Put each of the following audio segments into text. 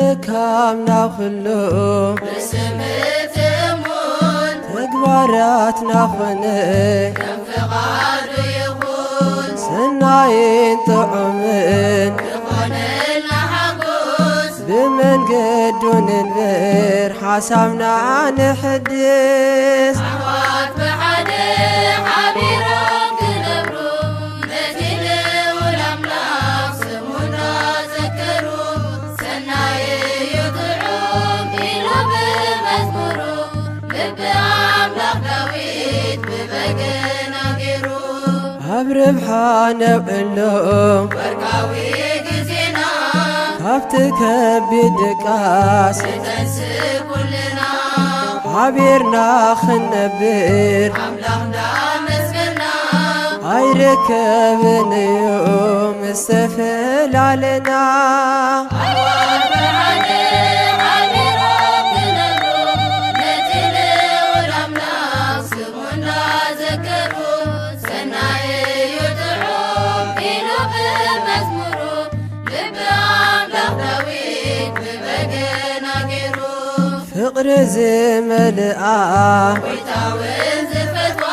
ምእካብና ኩሉ ብስምትሙን ተግባራትና ኾነ ከም ፍቓዱ ይኹን ሰናይን ጥዑምን ይኾነልና ሓጎስ ብመንገዱ ንንብር ሓሳብና ንሕድስ ኣሕዋት ብሓደ ሓቢሮም ክነብሩ ነቲ ልዑል ኣምላኽ ስሙ እናዘከሩ ሰናይ እዩ ጥዑም ኢሉ ብመዝሙሩ ልቢ ኣምላኽ ዳዊት ብበገና ገይሩ ኣብ ርብሓ ነብዕሎ ወርቃዊ ጊዜና ካብቲ ከቢድ ድቃስ ንተንስእ ኩልና ሓቢርናኽነብር ኣምላኽ እንዳመስገና ኣይርከብን እዩ ምስ ተፈላለና ኣሕዋት ብሓደ ሓቢሮም ክነብሩ ነቲ ልዑል ኣምላኽ ስሙ እናዘከሩ ሰናይ እዩ ጥዑም ኢሉ ብመዝሙሩ ልቢ ኣምላኽ ዳዊት ብበገና ገይሩ ፍቕሪ ዝመልኣ ጎይታውን ዝፈትዋ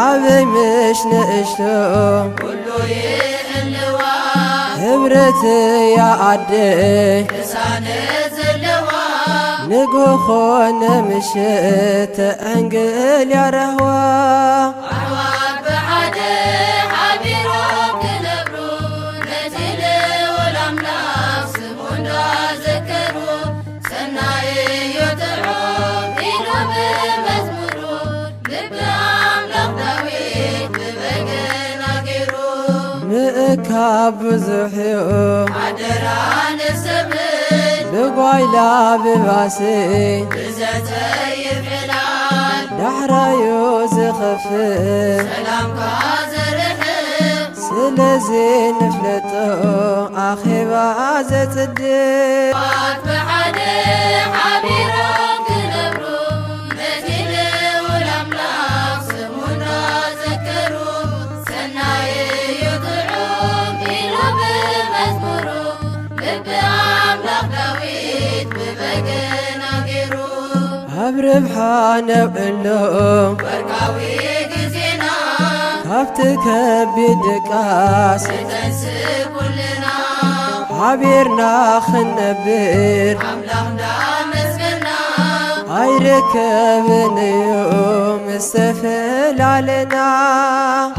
ዓበይ ምሽ ንእሽቶ ኩሉ ይሕልዋ ሕብረት ያ ኣደይ ቅሳነት ዘለዋ ንጎኾነ ምሽት ተአንግል ያረህዋ ኣሕዋት ብሓደ ሓቢሮም ክነብሩ ነቲ ልዑል ኣምላኽ ስሙ እንዳዘከሩ ሰናይ እዩ ጥዑም ኢሉ ብመዝሙሩ ልቢ ኣምላኽ ዳዊት ብበገና ገይሩ ምእካብ ብዙሕ እዩ ኣደራ ንሰብን ብጓይላ ብባሲ ብዘተ ይፍዕላል ዳሕራዩ ዝኽፍል ሰላምካ ዘርሕቕ ስለዚ ንፍለጦ ኣኼባ ዘጽድቕ ኣሕዋት ብሓደ ሓቢሮም ክነብሩ ነቲ ልዑል ኣምላኽ ስሙ እናዘከሩ ሰናይ እዩ ጥዑም ኢሉ ብመዝሙሩ ልቢ ኣምላኽ ዳዊት ብበገና ገይሩ ኣብ ርብሓ ነብዕሎ ወርቃዊ ጊዜና ካብቲ ከቢድ ድቃስ ንተንስእ ኩልና ሓቢርናኽነብር ኣምላኽ እንዳመስገና ኣይርከብን እዩ ምስ ተፈላለና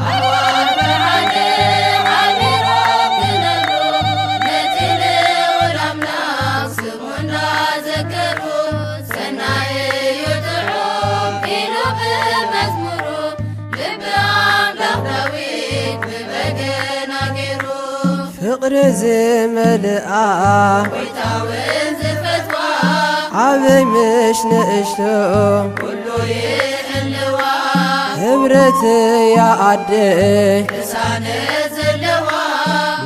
ኣሕዋት ብሓደ ሓቢሮም ክነብሩ ነቲ ልዑል ኣምላኽ ስሙ እናዘከሩ ሰናይ እዩ ጥዑም ኢሉ ብመዝሙሩ ልቢ ኣምላኽ ዳዊት ብበገና ገይሩ ፍቕሪ ዝመልኣ ጎይታውን ዝፈትዋ ዓበይ ምሽ ንእሽቶ ኩሉ ይሕልዋ ሕብረት ያ ኣደይ ቅሳነት ዘለዋ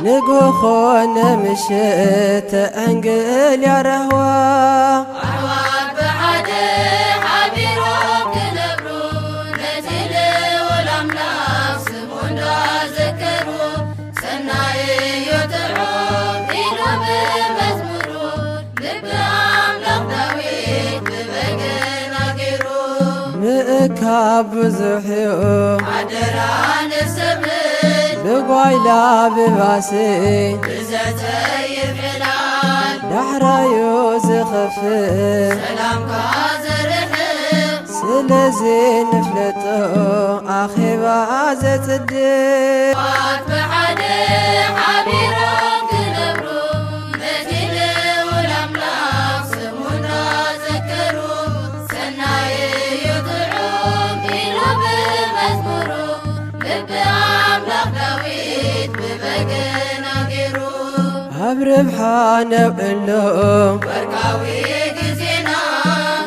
ንጎኾነ ምሽት ተአንግል ያረህዋ ኣሕዋት ብሓደ ሓቢሮም ክነብሩ ነቲ ልዑል ኣምላኽ ስሙ እንዳዘከሩ ሰናይ እዩ ጥዑም ኢሉ ብመዝሙሩ ልቢ ኣምላኽ ዳዊት ብበገና ገይሩ ምእካብ ብዙሕ እዩ ኣደራ ንሰብን ብጓይላ ብባሲ ብዘተ ይፍዕላል ዳሕራዩ ዝኽፍል ሰላምካ ዘርሕቕ ስለዚ ንፍለጦ ኣኼባ ዘጽድቕ ኣሕዋት ብሓደ ሓቢሮም ክነብሩ ነቲ ልዑል ኣምላኽ ስሙ እናዘከሩ ሰናይ እዩ ጥዑም ኢሉ ብመዝሙሩ ልቢ ኣምላኽ ዳዊት ብበገና ገይሩ ኣብ ርብሓ ነብዕሎ ወርቃዊ ጊዜና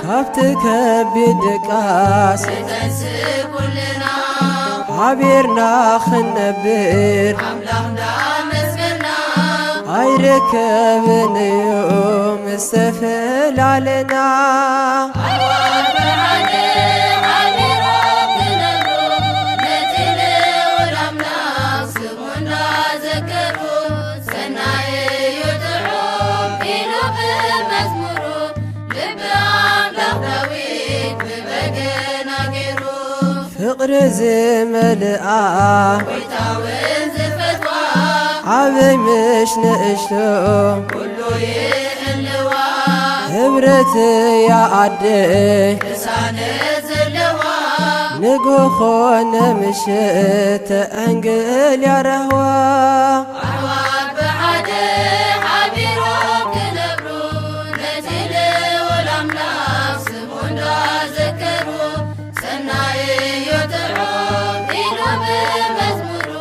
ካብቲ ከቢድ ድቃስ ንተንስእ ኩልና ሓቢርናኽነብር ኣምላኽ እንዳመስገና ኣይርከብን እዩ ምስ ተፈላለና ኣሕዋት ብሓደ ሓቢሮም ክነብሩ ነቲ ልዑል ኣምላኽ ስሙ እናዘከሩ ሰናይ እዩ ጥዑም ኢሉ ፍቕሪ ዝመልኣ ወይታውን ዝፈትዋ ዓበይ ምሽ ንእሽቶ ኩሉ ይህልዋ ሕብረት ያ ኣደይ ቅሳነት ዘለዋ ንጎኾነ ምሽት ተአንግል ያረህዋ ኣሕዋት ብሓደ ሓቢሮም ክነብሩ ነቲ ልዑል ኣምላኽ ስሙ እንዳዘከሩ ሰናይ እዩ ጥዑም ኢሉ ብመዝሙሩ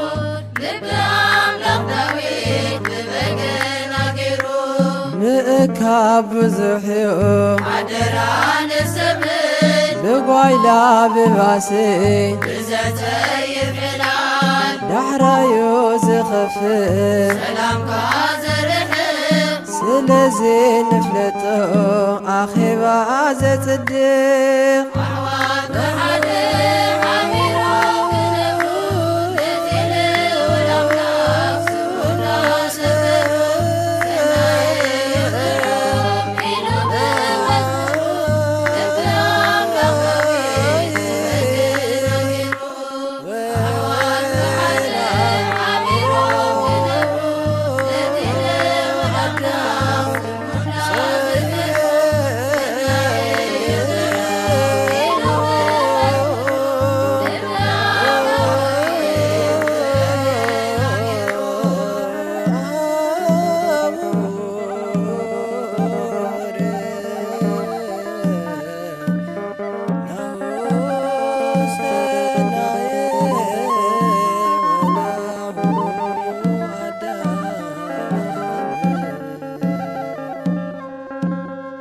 ልቢ ኣምላኽ ዳዊት ብበገና ገይሩ ምእካብ ብዙሕ እዩ ኣደራ ንሰብን ብጓይላ ብባሲ ብዘተ ይፍዕላል ዳሕራዩ ዝኽፍል ሰላምካ ዘርሕቕ ስለዚ ንፍለጦ ኣኼባ ዘጽድቕ ኣሕዋት ብሓደ ሓቢሮም